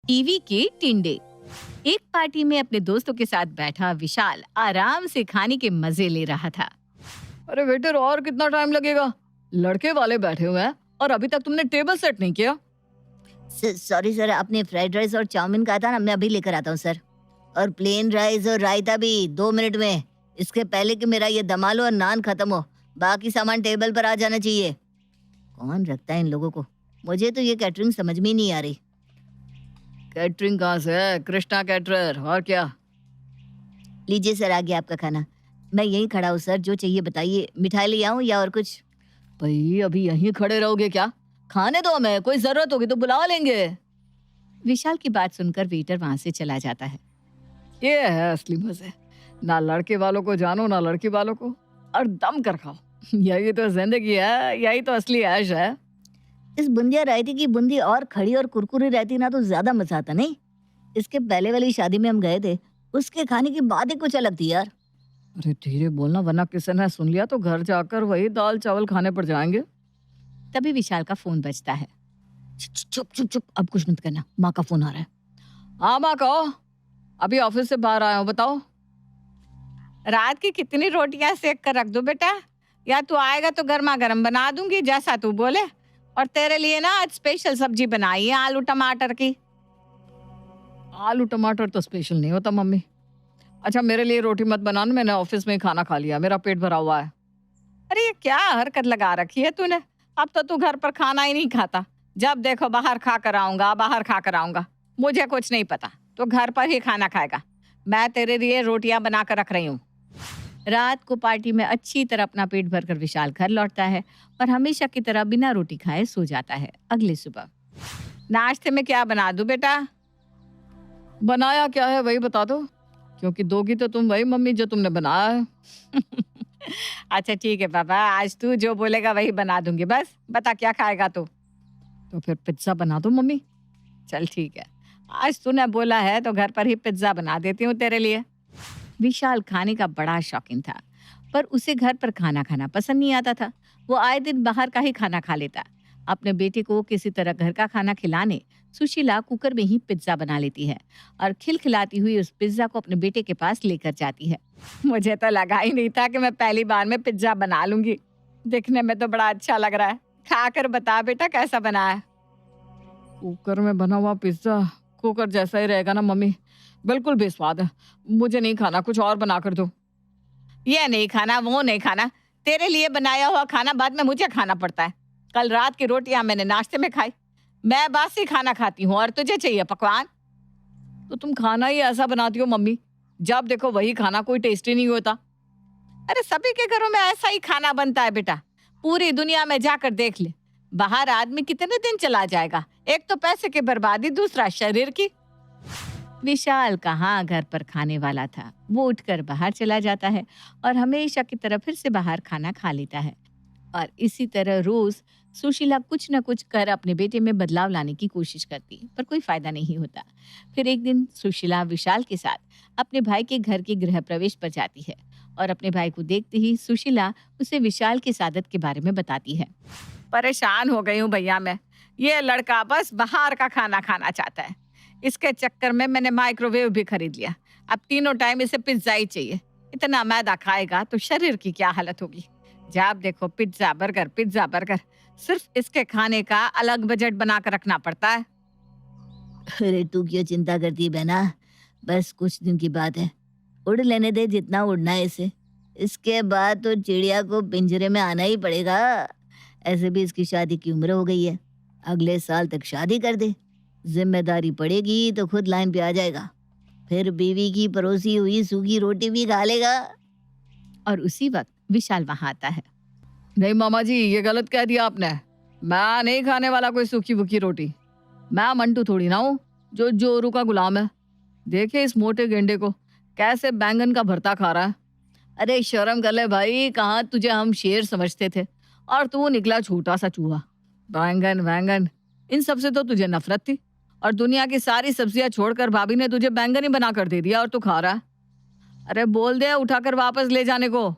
TV के टिंडे। एक party में अपने दोस्तों के साथ बैठा विशाल आराम से खाने के मजे ले रहा था। अरे वेटर, और कितना टाइम लगेगा? लड़के वाले बैठे हुए हैं और अभी तक तुमने टेबल सेट नहीं किया। सॉरी सर, आपने फ्राइड राइस और चाउमीन कहा था ना, मैं अभी लेकर आता हूँ सर। और प्लेन राइस और रायता भी 2 मिनट में। इसके पहले कि मेरा ये दम आलू और नान खत्म हो, बाकी सामान टेबल पर आ जाना चाहिए। कौन रखता है इन लोगों को? मुझे तो ये कैटरिंग समझ में ही नहीं आ रही। कैटरिंग कहाँ से है? कृष्णा कैटरर। और क्या? लीजिए सर, आ गया आपका खाना। मैं यहीं खड़ा हूँ सर, जो चाहिए बताइए। मिठाई ले आऊँ या और कुछ? भाई अभी यहीं खड़े रहोगे क्या? खाने दो हमें, कोई जरूरत होगी तो बुला लेंगे। विशाल की बात सुनकर वेटर वहां से चला जाता है। ये है असली मजे, ना लड़के वालों को जानो ना लड़की वालों को, और दम कर खाओ। यही तो जिंदगी है, यही तो असली ऐश है। इस बूंदिया रायते की बूंदी और खड़ी और कुरकुरी रहती ना तो ज्यादा मजा आता नहीं। इसके पहले वाली शादी में हम गए थे, उसके खाने की बात ही कुछ अलग थी यार। अरे धीरे बोलना, वरना किसी ने सुन लिया तो घर जाकर वही दाल चावल खाने पड़ जाएंगे। तभी विशाल का फोन बजता है। चुप चुप चुप, अब कुछ मत करना, माँ का फोन आ रहा है। हाँ माँ कहो, अभी ऑफिस से बाहर आया हूँ, बताओ। रात की कितनी रोटियां सेक कर रख दो बेटा, या तू आएगा तो गर्मा गर्म बना दूंगी जैसा तू बोले। और तेरे लिए ना आज स्पेशल सब्जी बनाई है, आलू टमाटर की। आलू टमाटर तो स्पेशल नहीं होता मम्मी। अच्छा मेरे लिए रोटी मत बनाना, मैंने ऑफिस में ही खाना खा लिया, मेरा पेट भरा हुआ है। अरे ये क्या हरकत लगा रखी है तूने? अब तो तू घर पर खाना ही नहीं खाता, जब देखो बाहर खा कर आऊंगा, बाहर खा कर आऊंगा। मुझे कुछ नहीं पता, तो घर पर ही खाना खाएगा। मैं तेरे लिए रोटियां बना कर रख रही हूँ। रात को पार्टी में अच्छी तरह अपना पेट भरकर विशाल घर लौटता है और हमेशा की तरह बिना रोटी खाए सो जाता है। अगली सुबह नाश्ते में क्या बना दूं बेटा? बनाया क्या है वही बता दो, क्योंकि दोगी तो तुम वही मम्मी जो तुमने बनाया है। अच्छा ठीक है पापा, आज तू जो बोलेगा वही बना दूंगी, बस बता क्या खाएगा तू? तो फिर पिज्जा बना दो मम्मी। चल ठीक है, आज तूने बोला है तो घर पर ही पिज्जा बना देती हूँ तेरे लिए। विशाल खाने का बड़ा शौकीन था, पर उसे घर पर खाना खाना पसंद नहीं आता था। वो आए दिन बाहर का ही खाना खा लेता। अपने बेटे को किसी तरह घर का खाना खिलाने सुशीला कुकर में ही पिज्जा बना लेती है और खिलखिलाती हुई उस पिज्जा को अपने बेटे के पास लेकर जाती है। मुझे तो लगा ही नहीं था कि मैं पहली बार में पिज्जा बना लूंगी। दिखने में तो बड़ा अच्छा लग रहा है, खाकर बता बेटा कैसा बना है। कुकर में बना हुआ पिज्जा कुकर जैसा ही रहेगा ना मम्मी, बिल्कुल बेस्वाद है। मुझे नहीं खाना, कुछ और बना कर दो। ये नहीं खाना, वो नहीं खाना, तेरे लिए बनाया हुआ खाना बाद में मुझे खाना पड़ता है। कल रात की रोटियां मैंने नाश्ते में खाई, मैं बासी खाना खाती हूँ और तुझे चाहिए पकवान। तो तुम खाना ही ऐसा बनाती हो मम्मी, जब देखो वही खाना, कोई टेस्टी नहीं होता। अरे सभी के घरों में ऐसा ही खाना बनता है बेटा, पूरी दुनिया में जाकर देख ले। बाहर आदमी कितने दिन चला जाएगा? एक तो पैसे की बर्बादी, दूसरा शरीर की। विशाल कहाँ घर पर खाने वाला था। वो उठकर बाहर चला जाता है और हमेशा की तरह फिर से बाहर खाना खा लेता है। और इसी तरह रोज सुशीला कुछ न कुछ कर अपने बेटे में बदलाव लाने की कोशिश करती, पर कोई फायदा नहीं होता। फिर एक दिन सुशीला विशाल के साथ अपने भाई के घर के गृह प्रवेश पर जाती है और अपने भाई को देखते ही सुशीला उसे विशाल की सादत के बारे में बताती है। परेशान हो गई हूँ भैया मैं, ये लड़का बस बाहर का खाना खाना चाहता है। इसके चक्कर में मैंने माइक्रोवेव भी खरीद लिया। अब तीनों टाइम इसे पिज्जा ही चाहिए। इतना मैदा खाएगा तो शरीर की क्या हालत होगी। जब देखो पिज्जा बर्गर पिज्जा बर्गर, सिर्फ इसके खाने का अलग बजट बना कर रखना पड़ता है। अरे तू क्यों चिंता करती है बहना, बस कुछ दिन की बात है। उड़ लेने दे जितना उड़ना है इसे। इसके बाद तो चिड़िया को पिंजरे में आना ही पड़ेगा। ऐसे भी इसकी शादी की उम्र हो गई है, अगले साल तक शादी कर दे। जिम्मेदारी पड़ेगी तो खुद लाइन पे आ जाएगा, फिर बीवी की परोसी हुई सूखी रोटी भी खा लेगा। और उसी वक्त विशाल वहां आता है। नहीं मामा जी, ये गलत कह दिया आपने। मैं नहीं खाने वाला कोई सूखी फूकी रोटी। मैं मंटू थोड़ी ना हूँ जो जोरू का गुलाम है। देखिए इस मोटे गेंडे को, कैसे बैंगन का भरता खा रहा है। अरे शर्म कर ले भाई, कहाँ तुझे हम शेर समझते थे और तू निकला छोटा सा चूहा। बैंगन बैंगन इन सब से तो तुझे नफरत थी, और दुनिया की सारी सब्जियां छोड़कर भाभी ने तुझे बैंगन ही बना कर दे दिया और तू खा रहा है। अरे बोल दे उठाकर वापस ले जाने को।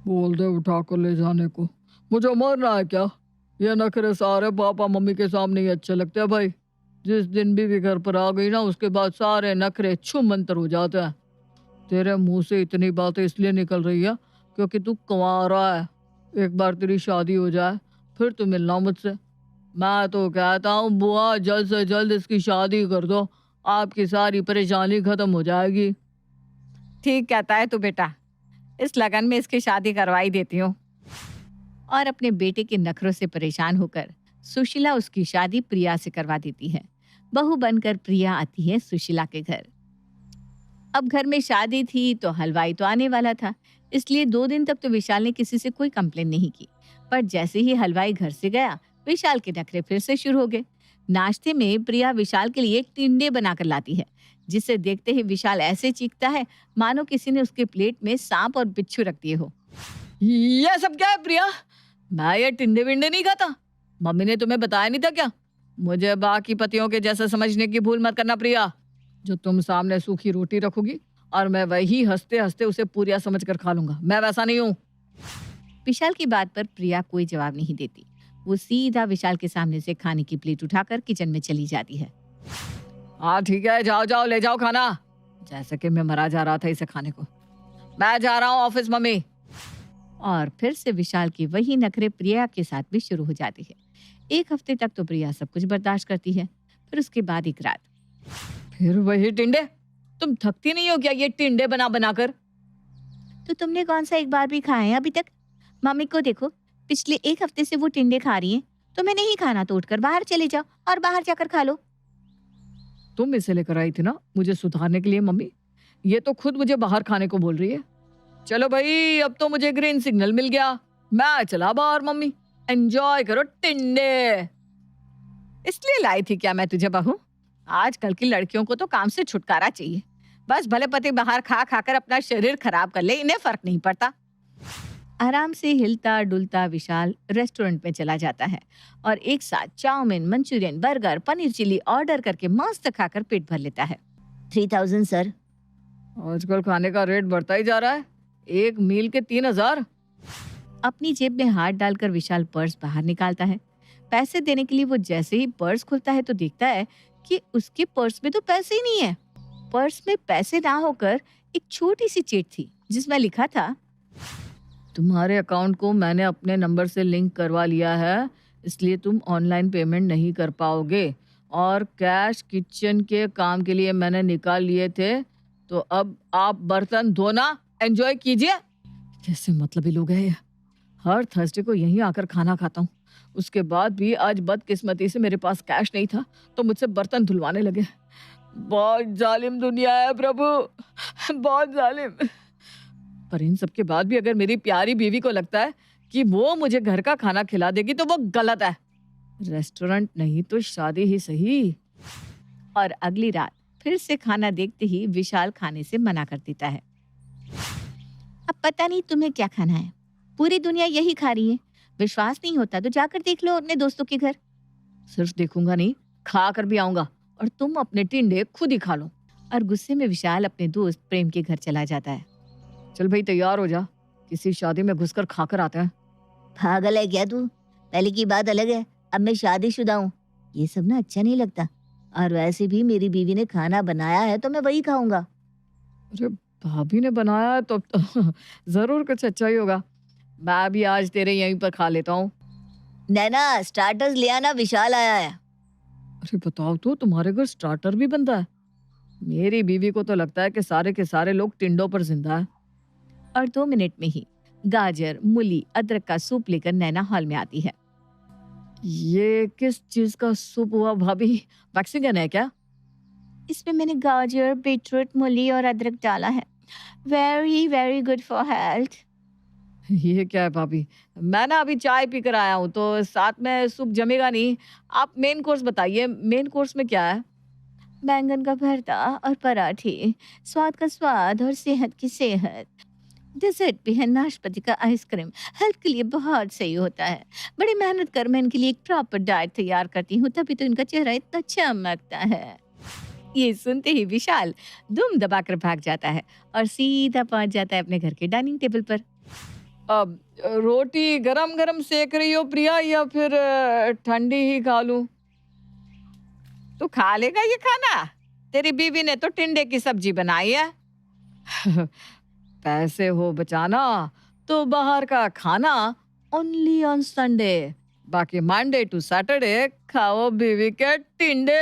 बोल दे उठाकर ले जाने को? मुझे मरना है क्या? ये नखरे सारे पापा मम्मी के सामने ही अच्छे लगते हैं भाई। जिस दिन बीवी घर पर आ गई ना उसके बाद सारे नखरे छूमंतर हो जाते हैं। तेरे मुंह से इतनी बातें इसलिए निकल रही है क्योंकि तू कुंवारा है। एक बार तेरी शादी हो जाए फिर तू मिलना मुझसे। मैं तो कहता हूँ बुआ जल्द से जल्द इसकी शादी कर दो, आपकी सारी परेशानी खत्म हो जाएगी। ठीक कहता है तू बेटा, इस लगन में इसकी शादी करवाई देती हूँ। और अपने बेटे के नखरों से परेशान होकर सुशीला उसकी शादी प्रिया से करवा देती है। बहू बनकर प्रिया आती है सुशीला के घर। अब घर में शादी थी तो हलवाई तो आने वाला था, इसलिए 2 दिन तक तो विशाल ने किसी से कोई कंप्लेन नहीं की। पर जैसे ही हलवाई घर से गया, विशाल के नखरे फिर से शुरू हो गए। नाश्ते में प्रिया विशाल के लिए टिंडे बनाकर लाती है, जिसे देखते ही विशाल ऐसे चीखता है मानो किसी ने उसके प्लेट में सांप और बिच्छू रख दिए हो। ये सब क्या है प्रिया? मैं ये टिंडे विंडे नहीं खाता। मम्मी ने तुम्हें बताया नहीं था क्या? मुझे बाकी पतियों के जैसा समझने की भूल मत करना प्रिया। जो तुम सामने सूखी रोटी रखोगी और मैं वही हंसते हंसते उसे पूरिया समझ कर खा लूंगा। मैं वैसा नहीं हूँ। विशाल की बात पर प्रिया कोई जवाब नहीं देती। वो सीधा विशाल के सामने से खाने की प्लेट उठाकर किचन में चली जाती है। हाँ ठीक है, जाओ जाओ ले जाओ खाना। जैसे कि मैं मरा जा रहा था इसे खाने को। मैं जा रहा हूँ ऑफिस मम्मी। और फिर से विशाल की वही नखरे प्रिया के साथ भी शुरू हो जाती है। 1 हफ्ते तक तो प्रिया सब कुछ बर्दाश्त करती है, फिर उसके बाद एक रात। फिर वही टिंडे? तुम थकती नहीं हो क्या ये टिंडे बना बना कर? तो तुमने कौन सा एक बार भी खाए हैं अभी तक? मम्मी को देखो, पिछले 1 हफ्ते से वो टिंडे खा रही हैं। तुम्हें नहीं खाना तो उठकर बाहर चले जाओ और बाहर जाकर खा लो। तुम इसे लेकर आई थी ना मुझे सुधारने के लिए मम्मी। ये तो खुद मुझे बाहर खाने को बोल रही है। चलो भाई, अब तो मुझे ग्रीन सिग्नल मिल गया। मैं चला बाहर मम्मी। एंजॉय करो टिंडे। इसलिए लाई थी क्या मैं तुझे बहू? आजकल की लड़कियों को तो काम से छुटकारा चाहिए। बस भले पति बाहर खा खाकर अपना शरीर खराब कर ले, इन्हें फर्क नहीं पड़ता। आराम से हिलता डुलता विशाल रेस्टोरेंट में चला जाता है और एक साथ chow mein, Manchurian, burger, paneer chilli order करके मस्त खाकर पेट भर लेता है। 3000 सर। आजकल खाने का रेट बढ़ता ही जा रहा है। एक मील के 3000। अपनी जेब में हाथ डालकर विशाल पर्स बाहर निकालता है। पैसे देने के लिए वो जैसे ही पर्स खुलता है तो देखता है कि उसके पर्स में तो पैसे ही नहीं है। पर्स में पैसे ना होकर एक छोटी सी चिट थी जिसमें लिखा था, तुम्हारे अकाउंट को मैंने अपने नंबर से लिंक करवा लिया है, इसलिए तुम ऑनलाइन पेमेंट नहीं कर पाओगे। और कैश किचन के काम के लिए मैंने निकाल लिए थे, तो अब आप बर्तन धोना एंजॉय कीजिए। कैसे मतलबी लोग हैं ये। हर थर्सडे को यहीं आकर खाना खाता हूँ। उसके बाद भी आज बदकिस्मती से मेरे पास कैश नहीं था तो मुझसे बर्तन धुलवाने लगे। बहुत जालिम दुनिया है प्रभु, बहुत जालिम। पर इन सब के बाद भी अगर मेरी प्यारी बीवी को लगता है कि वो मुझे घर का खाना खिला देगी तो वो गलत है। रेस्टोरेंट नहीं तो शादी ही सही। और अगली रात फिर से खाना देखते ही विशाल खाने से मना कर देता है। अब पता नहीं तुम्हें क्या खाना है, पूरी दुनिया यही खा रही है। विश्वास नहीं होता तो जाकर देख लो अपने दोस्तों के घर। सिर्फ देखूंगा नहीं, खा कर भी आऊंगा और तुम अपने टिंडे खुद ही खा लो। और गुस्से में विशाल अपने दोस्त प्रेम के घर चला जाता है। चल भाई तैयार हो जा, किसी शादी में घुसकर खाकर आते हैं। पागल है क्या तू? पहले की बात अलग है, अब मैं शादीशुदा हूँ। ये सब ना अच्छा नहीं लगता। और वैसे भी मेरी बीवी ने खाना बनाया है तो मैं वही खाऊंगा। अरे भाभी ने बनाया तो जरूर कुछ अच्छा ही होगा। मैं भी आज तेरे यहीं पर खा लेता हूँ। नैना स्टार्टर्स ले आना, विशाल आया है। अरे बताओ तो, तुम्हारे घर स्टार्टर भी बनता है? मेरी बीवी को तो लगता है कि सारे के सारे लोग टिंडों पर जिंदा है। और 2 मिनट में ही गाजर, मूली, अदरक का सूप लेकर नैना हॉल में आती है। ये किस चीज का सूप हुआ भाभी? मैक्सिकन है क्या? इसमें मैंने गाजर, बीटरूट, मूली और अदरक डाला है। Very very good for health. ये क्या है भाभी? मैं ना अभी चाय पी कर आया हूँ तो साथ में सूप जमेगा नहीं। आप मेन कोर्स बताइए, मेन कोर्स में क्या है? बैंगन का भरता और पराठे, स्वाद का स्वाद और सेहत की सेहत। डेजर्ट भी है, नाशपाती का आइसक्रीम, हेल्थ के लिए बहुत सही होता है। बड़ी मेहनत कर मैं इनके लिए एक प्रॉपर डाइट तैयार करती हूँ, तभी तो इनका चेहरा इतना चमकता है। ये सुनते ही विशाल दुम दबाकर भाग जाता है और सीधा पहुंच जाता है अपने घर के डाइनिंग टेबल पर। अब रोटी गरम गरम सेक रही हो प्रिया या फिर ठंडी ही खा लूं? तू खा लेगा ये खाना? तेरी बीवी ने तो टिंडे की सब्जी बनाई है। पैसे हो बचाना तो बाहर का खाना ओनली ऑन संडे, बाकी मंडे टू सैटरडे खाओ बीवी के टिंडे।